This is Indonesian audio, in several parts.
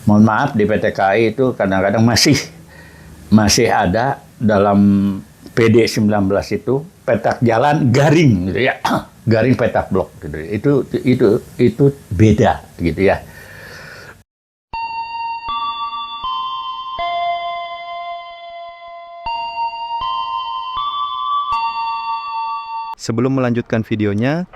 Mohon maaf, di PT KAI itu kadang-kadang masih ada dalam PD 19 itu petak jalan garing gitu ya. Garing petak blok gitu. Itu beda gitu ya. Sebelum melanjutkan videonya,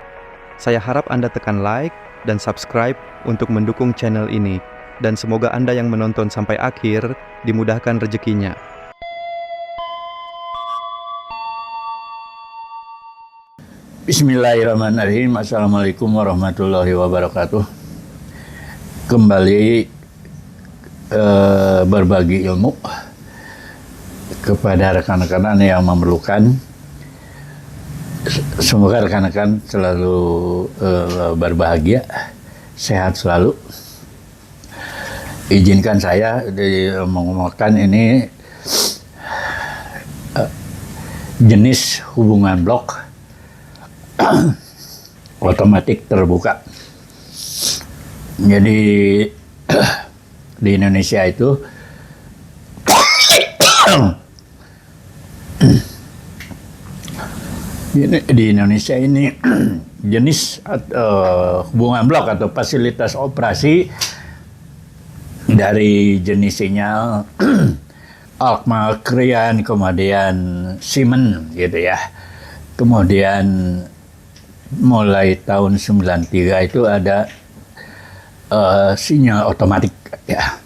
saya harap Anda tekan like dan subscribe untuk mendukung channel ini. Dan semoga Anda yang menonton sampai akhir dimudahkan rezekinya. Bismillahirrahmanirrahim. Assalamualaikum warahmatullahi wabarakatuh. Kembali berbagi ilmu kepada rekan-rekan yang memerlukan. Semoga rekan-rekan selalu berbahagia, sehat selalu. Izinkan saya mengomongkan ini jenis hubungan blok otomatik terbuka. Jadi di Indonesia itu ini jenis hubungan blok atau fasilitas operasi dari jenis sinyal Alkmaar, Krian, kemudian Siemens gitu ya. Kemudian mulai tahun 93 itu ada sinyal otomatik ya.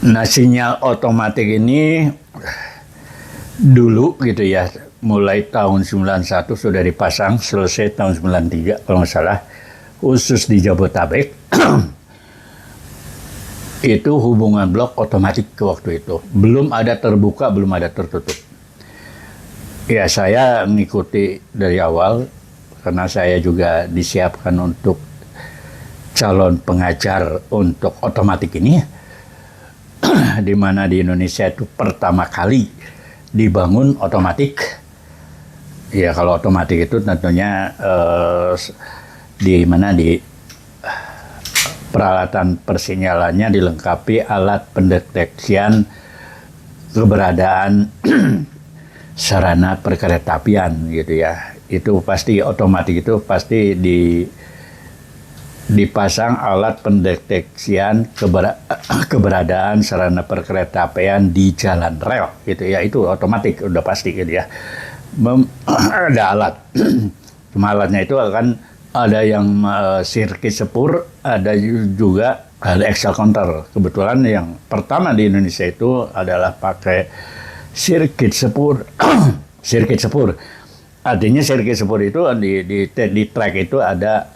Nah, sinyal otomatik ini dulu gitu ya, mulai tahun 91 sudah dipasang, selesai tahun 93 kalau nggak salah, khusus di Jabodetabek. Itu hubungan blok otomatik ke waktu itu. Belum ada terbuka, belum ada tertutup. Ya, saya mengikuti dari awal karena saya juga disiapkan untuk calon pengajar untuk otomatik ini. Di mana di Indonesia itu pertama kali dibangun otomatik. Ya, kalau otomatik itu tentunya di peralatan persinyalannya dilengkapi alat pendeteksian keberadaan sarana perkeretaapian gitu ya. Itu pasti otomatis, itu pasti dipasang alat pendeteksian keberadaan sarana perkeretaapian di jalan rel gitu ya. Itu otomatis udah pasti gitu ya. Ada alat. Cuma alatnya itu akan ada yang sirkuit sepur, ada juga ada Excel counter. Kebetulan yang pertama di Indonesia itu adalah pakai sirkuit sepur. Sirkuit sepur. Artinya sirkuit sepur itu di track itu ada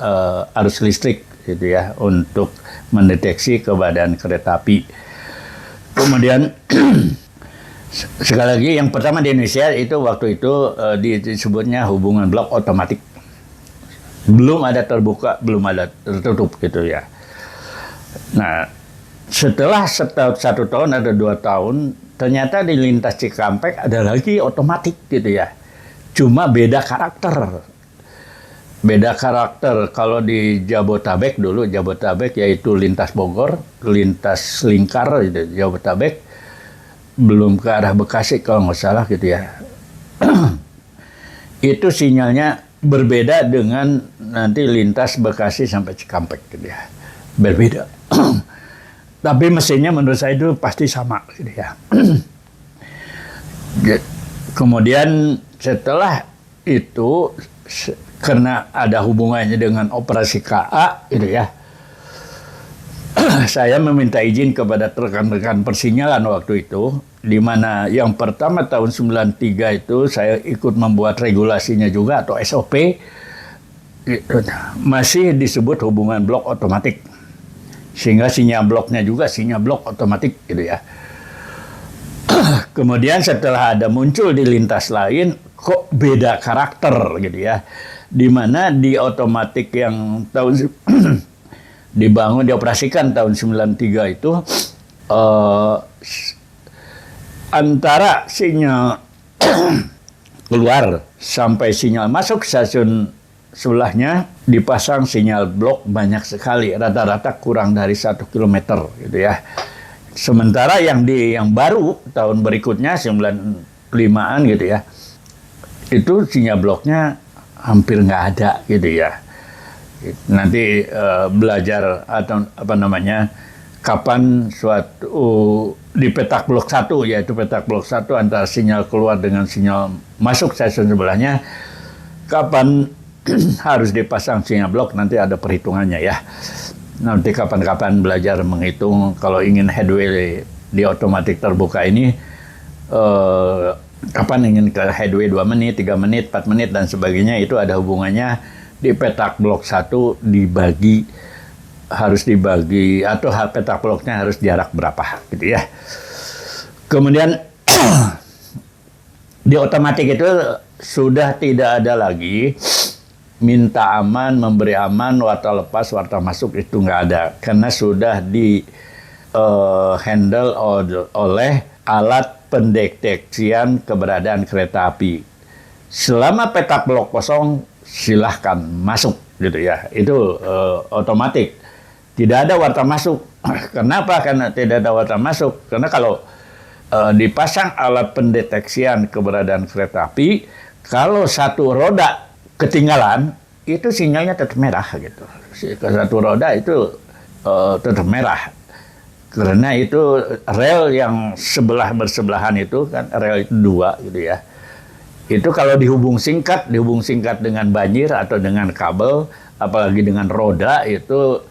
arus listrik gitu ya, untuk mendeteksi keberadaan kereta api. Kemudian sekali lagi yang pertama di Indonesia itu waktu itu disebutnya hubungan blok otomatik. Belum ada terbuka, belum ada tertutup gitu ya. Nah, setelah satu tahun ada 2 tahun, ternyata di lintas Cikampek ada lagi otomatik gitu ya. Cuma beda karakter. Beda karakter. Kalau di Jabodetabek dulu, Jabodetabek yaitu lintas Bogor, lintas Lingkar gitu, Jabodetabek, belum ke arah Bekasi kalau nggak salah gitu ya. Itu sinyalnya berbeda dengan nanti lintas Bekasi sampai Cikampek gitu ya. Berbeda. Tapi mesinnya menurut saya itu pasti sama gitu ya. Kemudian setelah itu karena ada hubungannya dengan operasi KA gitu ya. Saya meminta izin kepada rekan-rekan persinyalan waktu itu, di mana yang pertama tahun 93 itu saya ikut membuat regulasinya juga atau SOP, masih disebut hubungan blok otomatik, sehingga sinyal bloknya juga sinyal blok otomatik gitu ya. Kemudian setelah ada muncul di lintas lain, kok beda karakter gitu ya, di mana di otomatik yang tahun dibangun, dioperasikan tahun 93 itu antara sinyal keluar sampai sinyal masuk stasiun sebelahnya dipasang sinyal blok banyak sekali, rata-rata kurang dari 1 kilometer gitu ya. Sementara yang baru tahun berikutnya 95-an gitu ya, itu sinyal bloknya hampir nggak ada gitu ya. Nanti belajar atau apa namanya, kapan suatu di petak blok 1, yaitu petak blok 1 antara sinyal keluar dengan sinyal masuk stasiun sebelahnya, kapan harus dipasang sinyal blok, nanti ada perhitungannya ya. Nanti kapan-kapan belajar menghitung kalau ingin headway di otomatik terbuka ini, kapan ingin ke headway 2 menit, 3 menit, 4 menit dan sebagainya, itu ada hubungannya di petak blok 1 harus dibagi atau petak bloknya harus jarak berapa gitu ya. Kemudian di otomatik itu sudah tidak ada lagi minta aman, memberi aman, warta lepas, warta masuk, itu nggak ada. Karena sudah di handle oleh alat pendeteksian keberadaan kereta api. Selama petak blok kosong, silahkan masuk gitu ya. Itu otomatis. Tidak ada warta masuk. Kenapa? Karena tidak ada warta masuk. Karena kalau dipasang alat pendeteksian keberadaan kereta api, kalau satu roda ketinggalan, itu sinyalnya tetap merah gitu. Satu roda itu tetap merah. Karena itu rel yang bersebelahan itu kan rel itu 2 gitu ya. Itu kalau dihubung singkat dengan banjir atau dengan kabel, apalagi dengan roda, itu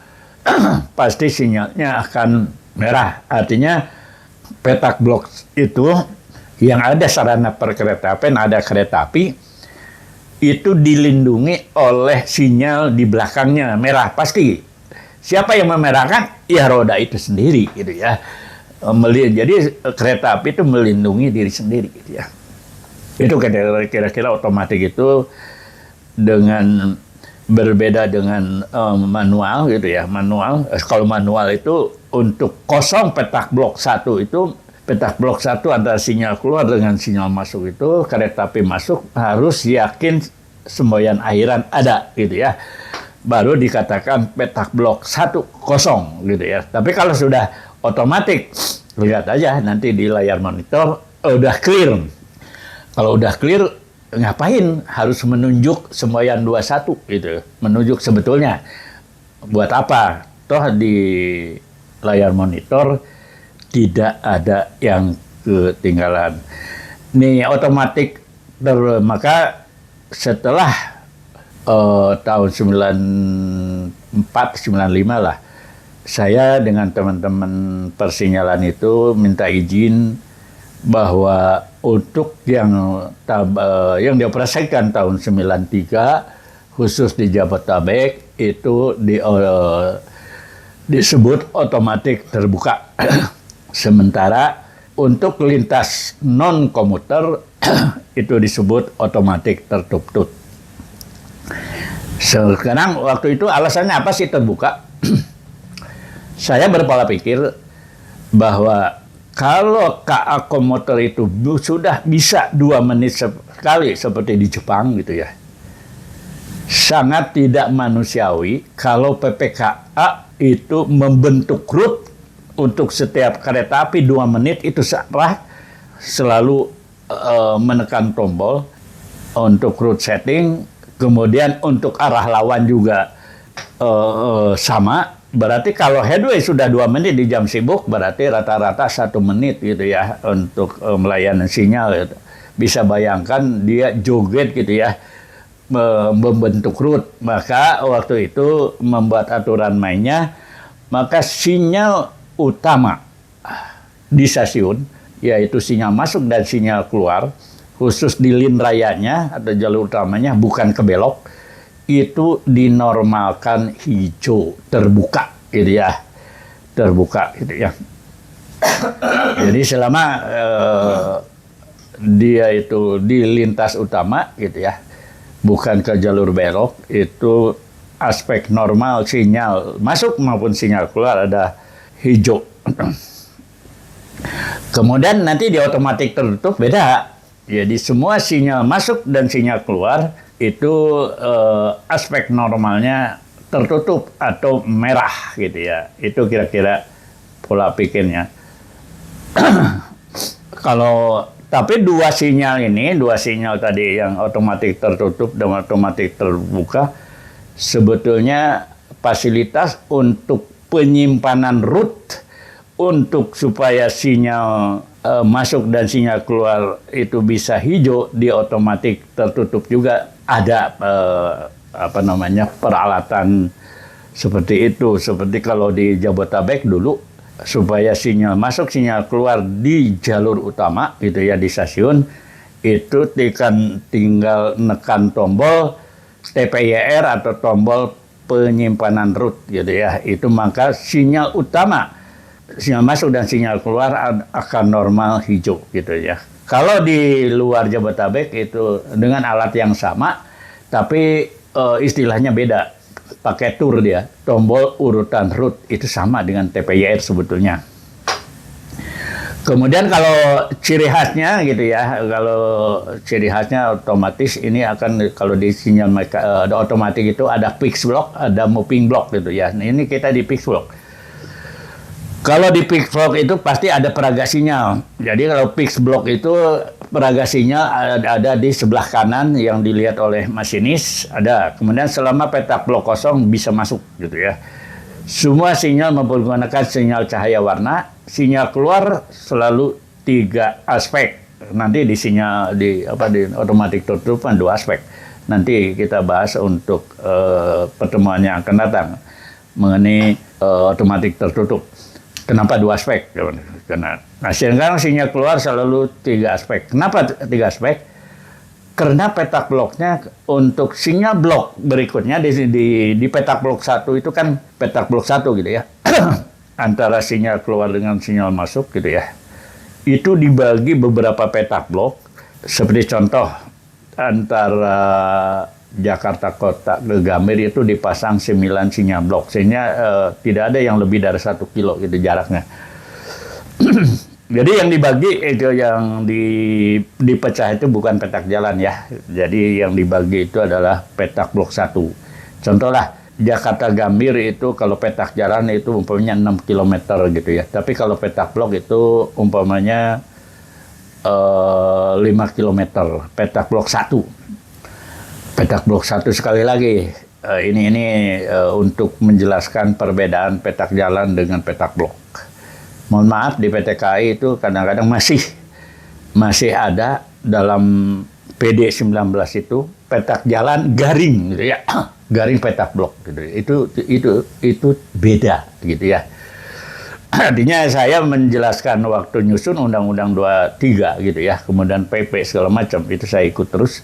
pasti sinyalnya akan merah. Artinya petak blok itu yang ada sarana perkeretaapian, ada kereta api, itu dilindungi oleh sinyal di belakangnya merah pasti. Siapa yang memerahkan? Ya roda itu sendiri gitu ya. Jadi kereta api itu melindungi diri sendiri gitu ya. Itu kira-kira otomatis itu dengan berbeda dengan manual gitu ya. Manual, kalau manual itu untuk kosong petak blok 1 itu, petak blok 1 antara sinyal keluar dengan sinyal masuk itu, kereta api masuk harus yakin semboyan airan ada gitu ya. Baru dikatakan petak blok 1 kosong gitu ya. Tapi kalau sudah otomatis, lihat aja nanti di layar monitor udah clear. Kalau udah clear, ngapain harus menunjuk semboyan 21 gitu. Menunjuk sebetulnya buat apa? Toh di layar monitor tidak ada yang ketinggalan. Ini otomatis, maka setelah tahun 94-95 lah, saya dengan teman-teman persinyalan itu minta izin bahwa untuk yang dioperasikan tahun 93 khusus di Jabodetabek itu disebut otomatis terbuka. Sementara untuk lintas non komuter itu disebut otomatis tertutup. Sekarang waktu itu alasannya apa sih terbuka? Saya berpola pikir bahwa kalau KA komuter itu sudah bisa 2 menit sekali seperti di Jepang gitu ya, sangat tidak manusiawi kalau PPKA itu membentuk rute untuk setiap kereta api 2 menit itu selalu menekan tombol untuk route setting. Kemudian untuk arah lawan juga sama. Berarti kalau headway sudah 2 menit di jam sibuk, berarti rata-rata 1 menit gitu ya untuk melayani sinyal gitu. Bisa bayangkan dia joget gitu ya, membentuk rute. Maka waktu itu membuat aturan mainnya, maka sinyal utama di stasiun, yaitu sinyal masuk dan sinyal keluar, khusus di lin rayanya atau jalur utamanya, bukan kebelok, itu dinormalkan hijau terbuka gitu ya, terbuka gitu ya. Jadi selama dia itu di lintas utama gitu ya, bukan ke jalur belok, itu aspek normal sinyal masuk maupun sinyal keluar ada hijau. Kemudian nanti di otomatis tertutup beda. Jadi semua sinyal masuk dan sinyal keluar itu aspek normalnya tertutup atau merah gitu ya. Itu kira-kira pola pikirnya. Tapi dua sinyal tadi yang otomatis tertutup dan otomatis terbuka sebetulnya fasilitas untuk penyimpanan root untuk supaya sinyal masuk dan sinyal keluar itu bisa hijau di otomatis tertutup juga ada peralatan seperti itu. Seperti kalau di Jabodetabek dulu supaya sinyal masuk sinyal keluar di jalur utama gitu ya di stasiun itu tinggal nekan tombol TPYR atau tombol penyimpanan root gitu ya. Itu maka sinyal utama sinyal masuk dan sinyal keluar akan normal hijau gitu ya. Kalau di luar Jabodetabek itu dengan alat yang sama tapi istilahnya beda. Pakai tur dia, tombol urutan root itu sama dengan TPYR sebetulnya. Kemudian kalau ciri khasnya gitu ya, kalau ciri khasnya otomatis ini akan kalau di sinyal ada otomatis itu ada fixed block, ada moving block gitu ya. Nah, ini kita di fixed block. Kalau di fixed block itu pasti ada peraga sinyal. Jadi kalau fixed block itu peraga sinyal ada di sebelah kanan yang dilihat oleh masinis ada. Kemudian selama petak blok kosong bisa masuk gitu ya. Semua sinyal menggunakan sinyal cahaya warna. Sinyal keluar selalu 3 aspek. Nanti di sinyal di otomatis tertutup 2 aspek. Nanti kita bahas untuk pertemuan yang akan datang mengenai otomatis tertutup. Kenapa 2 aspek? Karena sekarang sinyal keluar selalu 3 aspek. Kenapa 3 aspek? Karena petak bloknya untuk sinyal blok berikutnya di petak blok 1 itu kan petak blok 1 gitu ya. Antara sinyal keluar dengan sinyal masuk gitu ya. Itu dibagi beberapa petak blok. Seperti contoh antara Jakarta Kota ke Gambir itu dipasang 9 sinyal blok. Sehingga tidak ada yang lebih dari 1 kilo gitu jaraknya. Jadi yang dibagi itu yang dipecah itu bukan petak jalan ya. Jadi yang dibagi itu adalah petak blok 1. Contohlah Jakarta Gambir itu kalau petak jalan itu umpamanya 6 km gitu ya. Tapi kalau petak blok itu umpamanya 5 km. Petak blok 1. Petak blok 1 sekali lagi, ini untuk menjelaskan perbedaan petak jalan dengan petak blok. Mohon maaf di PT KAI itu kadang-kadang masih ada dalam PD 19 itu petak jalan garing gitu ya, garing petak blok gitu. Itu beda gitu ya. Artinya saya menjelaskan waktu nyusun Undang-Undang 23 gitu ya, kemudian PP segala macam itu saya ikut terus.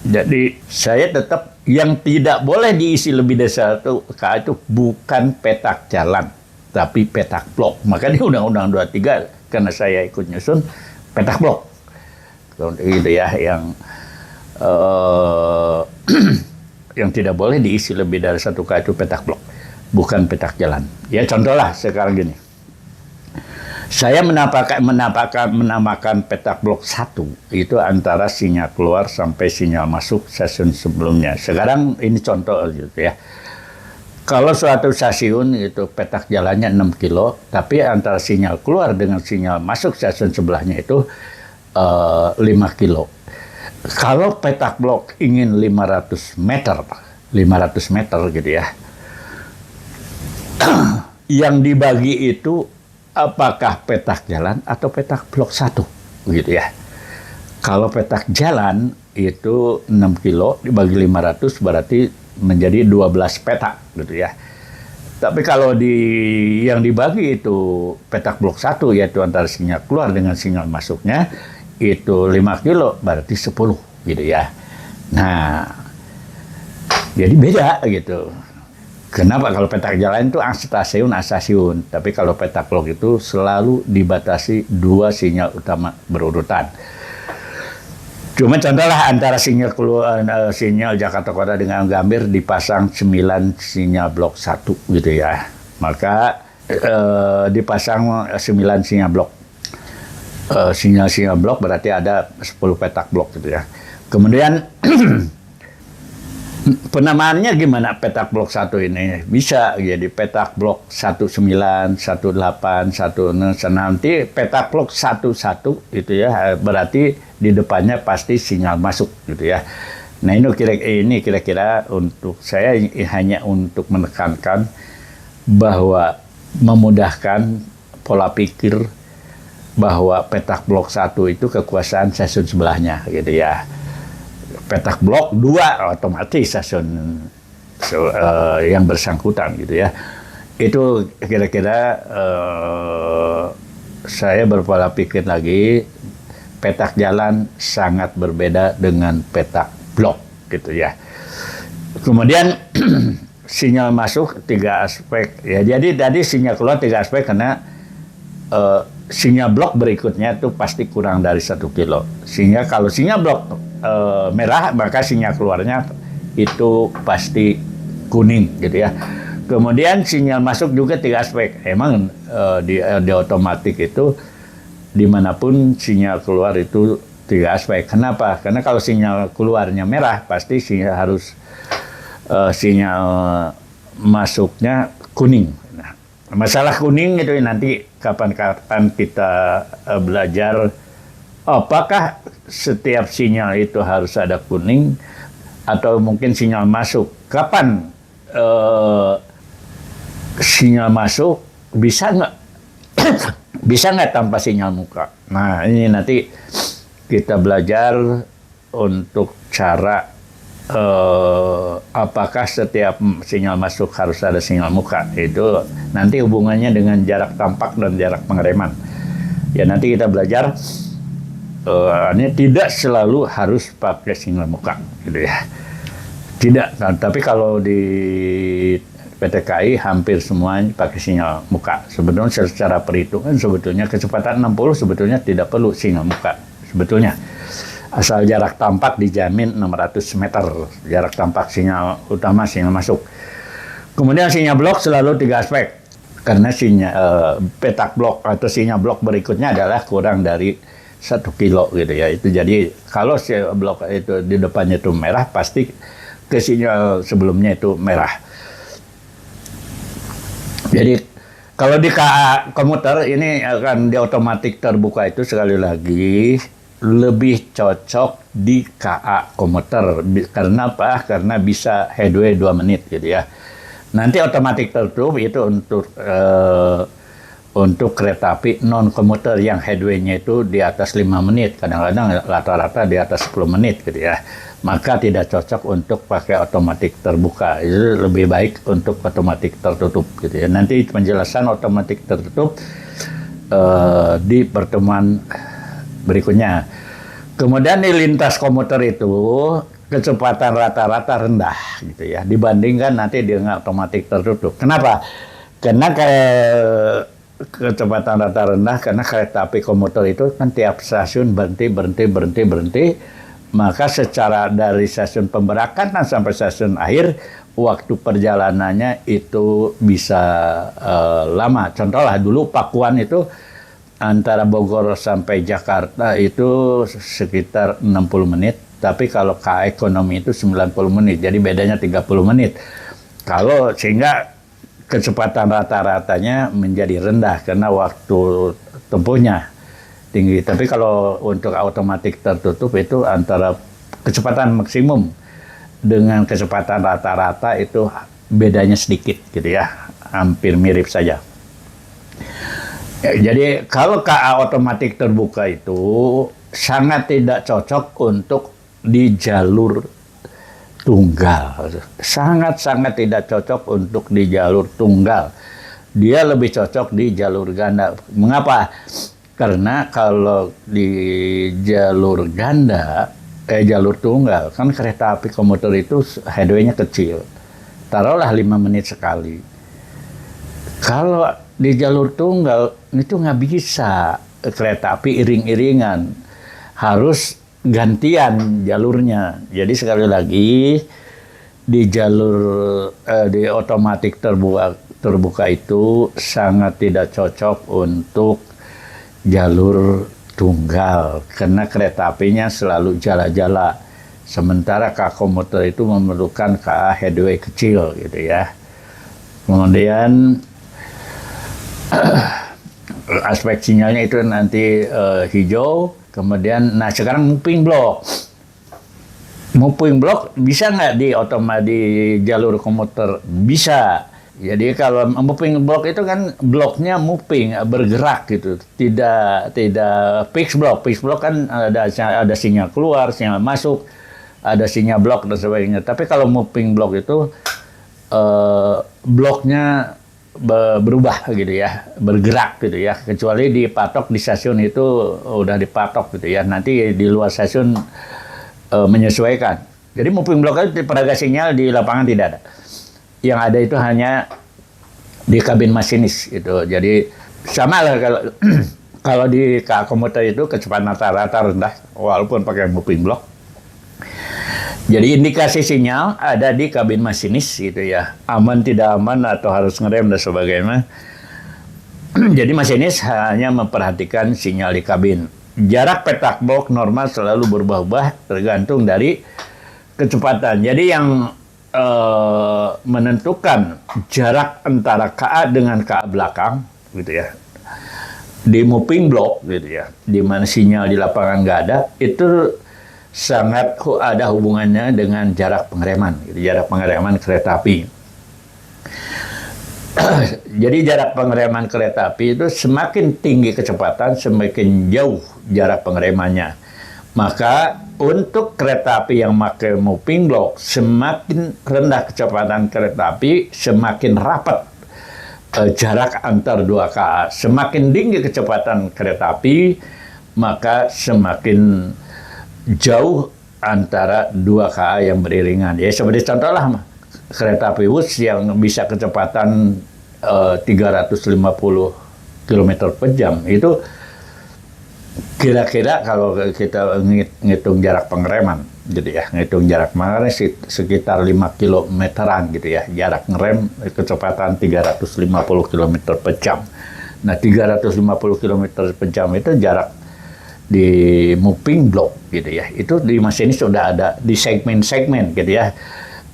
Jadi saya tetap yang tidak boleh diisi lebih dari 1 KA itu bukan petak jalan, tapi petak blok. Maka di Undang-Undang 23 karena saya ikut nyusun petak blok, gitu ya, yang tidak boleh diisi lebih dari 1 KA itu petak blok, bukan petak jalan. Ya contohlah sekarang gini. Saya menamakan petak blok 1 itu antara sinyal keluar sampai sinyal masuk stasiun sebelumnya. Sekarang ini contoh gitu ya. Kalau suatu stasiun itu petak jalannya 6 kilo, tapi antara sinyal keluar dengan sinyal masuk stasiun sebelahnya itu 5 kilo. Kalau petak blok ingin 500 meter gitu ya. Yang dibagi itu apakah petak jalan atau petak blok 1 gitu ya. Kalau petak jalan itu 6 kilo dibagi 500 berarti menjadi 12 petak gitu ya. Tapi kalau yang dibagi itu petak blok 1 yaitu antara sinyal keluar dengan sinyal masuknya itu 5 kilo berarti 10 gitu ya. Nah, jadi beda gitu. Kenapa? Kalau petak jalan itu stasiun, tapi kalau petak blok itu selalu dibatasi 2 sinyal utama berurutan. Cuma contohlah antara sinyal keluar sinyal Jakarta Kota dengan Gambir dipasang 9 sinyal blok 1 gitu ya. Maka dipasang 9 sinyal blok. sinyal-sinyal blok berarti ada 10 petak blok gitu ya. Kemudian penamaannya gimana petak blok 1 ini? Bisa jadi petak blok 19, 18, 16, nanti petak blok 11 gitu ya, berarti di depannya pasti sinyal masuk gitu ya. Nah ini kira-kira untuk saya hanya untuk menekankan bahwa memudahkan pola pikir bahwa petak blok 1 itu kekuasaan stasiun sebelahnya gitu ya. Petak blok 2 otomatis stasiun yang bersangkutan gitu ya. Itu kira-kira saya berpola pikir lagi, petak jalan sangat berbeda dengan petak blok gitu ya. Kemudian sinyal masuk 3 aspek ya. Jadi tadi sinyal keluar 3 aspek karena sinyal blok berikutnya itu pasti kurang dari 1 kilo. Sehingga kalau sinyal blok merah, maka sinyal keluarnya itu pasti kuning gitu ya. Kemudian sinyal masuk juga 3 aspek. Emang di otomatik itu dimanapun sinyal keluar itu 3 aspek. Kenapa? Karena kalau sinyal keluarnya merah, pasti sinyal harus sinyal masuknya kuning. Nah, masalah kuning itu nanti kapan-kapan kita belajar apakah setiap sinyal itu harus ada kuning atau mungkin sinyal masuk. Kapan sinyal masuk bisa nggak bisa nggak tanpa sinyal muka? Nah ini nanti kita belajar untuk cara apakah setiap sinyal masuk harus ada sinyal muka. Itu nanti hubungannya dengan jarak tampak dan jarak pengereman. Ya nanti kita belajar. Ini tidak selalu harus pakai sinyal muka gitu ya. Tidak, nah, tapi kalau di PT KAI hampir semuanya pakai sinyal muka. Sebetulnya secara perhitungan sebetulnya kecepatan 60 sebetulnya tidak perlu sinyal muka sebetulnya. Asal jarak tampak dijamin 600 meter, jarak tampak sinyal utama, sinyal masuk. Kemudian sinyal blok selalu 3 aspek. Karena sinyal petak blok atau sinyal blok berikutnya adalah kurang dari 1 kilo gitu ya. Itu jadi kalau blok itu di depannya itu merah, pasti ke sinyal sebelumnya itu merah. Jadi kalau di KA komuter ini akan di otomatik terbuka itu sekali lagi lebih cocok di KA komuter. Karena apa? Karena bisa headway 2 menit gitu ya. Nanti otomatik tertutup itu untuk kereta api non-komuter yang headway-nya itu di atas 5 menit, kadang-kadang rata-rata di atas 10 menit gitu ya. Maka tidak cocok untuk pakai otomatik terbuka. Itu lebih baik untuk otomatik tertutup gitu ya. Nanti penjelasan otomatik tertutup di pertemuan berikutnya. Kemudian di lintas komuter itu kecepatan rata-rata rendah gitu ya, dibandingkan nanti dengan otomatik tertutup. Kenapa? Karena kecepatan rata rendah karena kereta api komuter itu kan tiap stasiun berhenti, maka secara dari stasiun pemberangkatan sampai stasiun akhir waktu perjalanannya itu bisa lama. Contoh lah dulu Pakuan itu antara Bogor sampai Jakarta itu sekitar 60 menit, tapi kalau KA ekonomi itu 90 menit, jadi bedanya 30 menit. Kalau sehingga kecepatan rata-ratanya menjadi rendah karena waktu tempuhnya tinggi. Tapi kalau untuk otomatik tertutup itu antara kecepatan maksimum dengan kecepatan rata-rata itu bedanya sedikit gitu ya, hampir mirip saja. Ya, jadi kalau KA otomatik terbuka itu sangat tidak cocok untuk di jalur tunggal, sangat-sangat tidak cocok untuk di jalur tunggal. Dia lebih cocok di jalur ganda. Mengapa? Karena kalau di jalur ganda, jalur tunggal, kan kereta api komuter itu headway-nya kecil. Taruhlah 5 menit sekali. Kalau di jalur tunggal itu nggak bisa kereta api iring-iringan, harus gantian jalurnya. Jadi sekali lagi di jalur di otomatik terbuka itu sangat tidak cocok untuk jalur tunggal karena kereta apinya selalu jala-jala. Sementara KA komuter itu memerlukan KA headway kecil gitu ya. Kemudian aspek sinyalnya itu nanti hijau. Kemudian, nah sekarang moving block. Moving block bisa nggak di jalur komuter? Bisa. Jadi kalau moving block itu kan bloknya moving, bergerak gitu. Tidak fixed block. Fixed block kan ada sinyal keluar, sinyal masuk, ada sinyal blok dan sebagainya. Tapi kalau moving block itu bloknya berubah gitu ya, bergerak gitu ya. Kecuali dipatok di stasiun itu udah dipatok gitu ya. Nanti di luar stasiun menyesuaikan. Jadi moving block itu peraga sinyal di lapangan tidak ada. Yang ada itu hanya di kabin masinis itu. Jadi sama lah kalau di KA komuter itu kecepatan rata-rata rendah walaupun pakai moving block. Jadi indikasi sinyal ada di kabin masinis gitu ya. Aman tidak aman atau harus ngerem dan sebagainya. Jadi masinis hanya memperhatikan sinyal di kabin. Jarak petak blok normal selalu berubah-ubah tergantung dari kecepatan. Jadi yang menentukan jarak antara KA dengan KA belakang gitu ya, di moving block gitu ya, di mana sinyal di lapangan nggak ada, itu sangat ada hubungannya dengan jarak pengereman gitu, jarak pengereman kereta api. Jadi jarak pengereman kereta api itu semakin tinggi kecepatan, semakin jauh jarak pengeremannya. Maka untuk kereta api yang pakai moving block, semakin rendah kecepatan kereta api, semakin rapat jarak antar dua KA. Semakin tinggi kecepatan kereta api, maka semakin jauh antara dua KA yang beriringan. Ya seperti contoh lah, kereta api Wus yang bisa kecepatan 350 km per jam, itu kira-kira kalau kita ngitung jarak pengereman gitu ya, ngitung jarak pengereman sekitar 5 kilometeran gitu ya, jarak ngerem kecepatan 350 km per jam. Nah 350 km per jam itu jarak di moving block gitu ya, itu di masinis sudah ada di segmen-segmen gitu ya.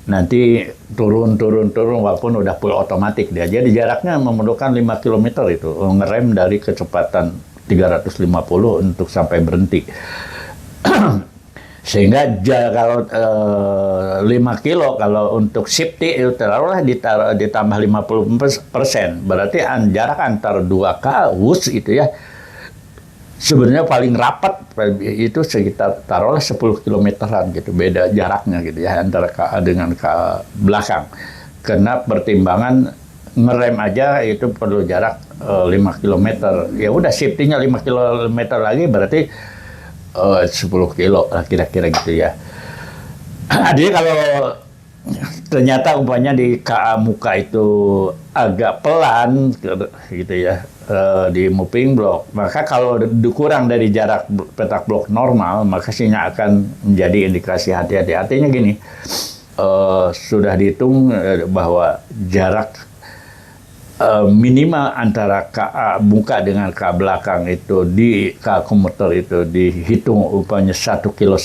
Nanti turun walaupun udah full otomatik dia. Jadi jaraknya memerlukan 5 km itu ngerem dari kecepatan 350 untuk sampai berhenti. Sehingga kalau 5 kilo kalau untuk safety itu taruhlah ditambah 50%. Berarti jarak antar 2K Wus itu ya sebenarnya paling rapat itu sekitar taruhlah 10 kilometeran gitu, beda jaraknya gitu ya antara KA dengan KA belakang. Karena pertimbangan ngerem aja itu perlu jarak 5 km. Ya udah safety-nya 5 km lagi berarti 10 kilo lah kira-kira gitu ya. Jadi kalau ternyata umpamanya di KA muka itu agak pelan gitu ya, di moving block, maka kalau kurang dari jarak petak blok normal, maka sinyal akan menjadi indikasi hati-hati. Artinya gini, sudah dihitung bahwa jarak minimal antara KA muka dengan KA belakang itu di KA komuter itu dihitung umpamanya 1,5 kilo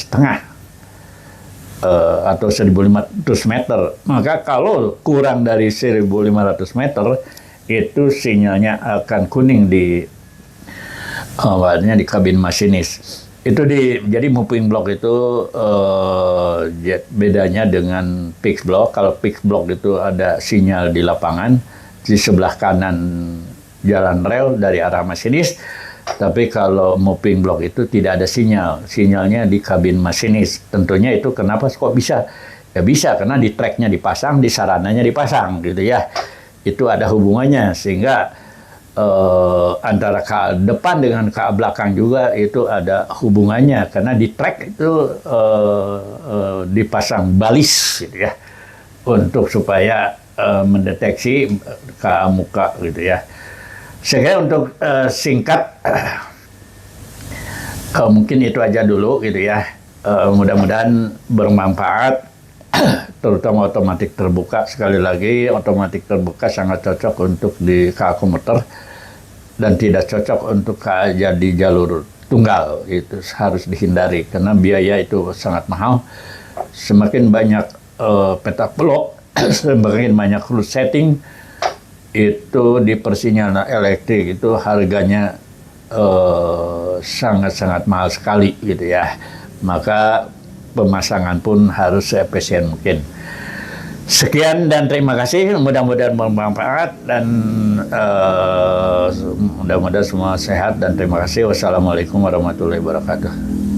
atau 1.500 meter. Maka kalau kurang dari 1.500 meter itu sinyalnya akan kuning di kabin masinis. Itu jadi moving block itu bedanya dengan fixed block. Kalau fixed block itu ada sinyal di lapangan di sebelah kanan jalan rel dari arah masinis, tapi kalau moving block itu tidak ada sinyalnya di kabin masinis. Tentunya itu kenapa kok bisa? Ya bisa karena di tracknya dipasang, di sarananya dipasang gitu ya. Itu ada hubungannya sehingga antara KA depan dengan KA belakang juga itu ada hubungannya karena di track itu dipasang balis gitu ya untuk supaya mendeteksi KA muka gitu ya. Saya untuk singkat mungkin itu aja dulu gitu ya. Mudah-mudahan bermanfaat, terutama otomatik terbuka. Sekali lagi otomatik terbuka sangat cocok untuk di KA komuter dan tidak cocok untuk KA di jalur tunggal itu harus dihindari karena biaya itu sangat mahal. Semakin banyak petak blok, semakin banyak route setting itu di persinyalan elektrik itu harganya sangat-sangat mahal sekali gitu ya. Maka pemasangan pun harus seefisien mungkin. Sekian dan terima kasih, mudah-mudahan bermanfaat dan mudah-mudahan semua sehat dan terima kasih. Wassalamualaikum warahmatullahi wabarakatuh.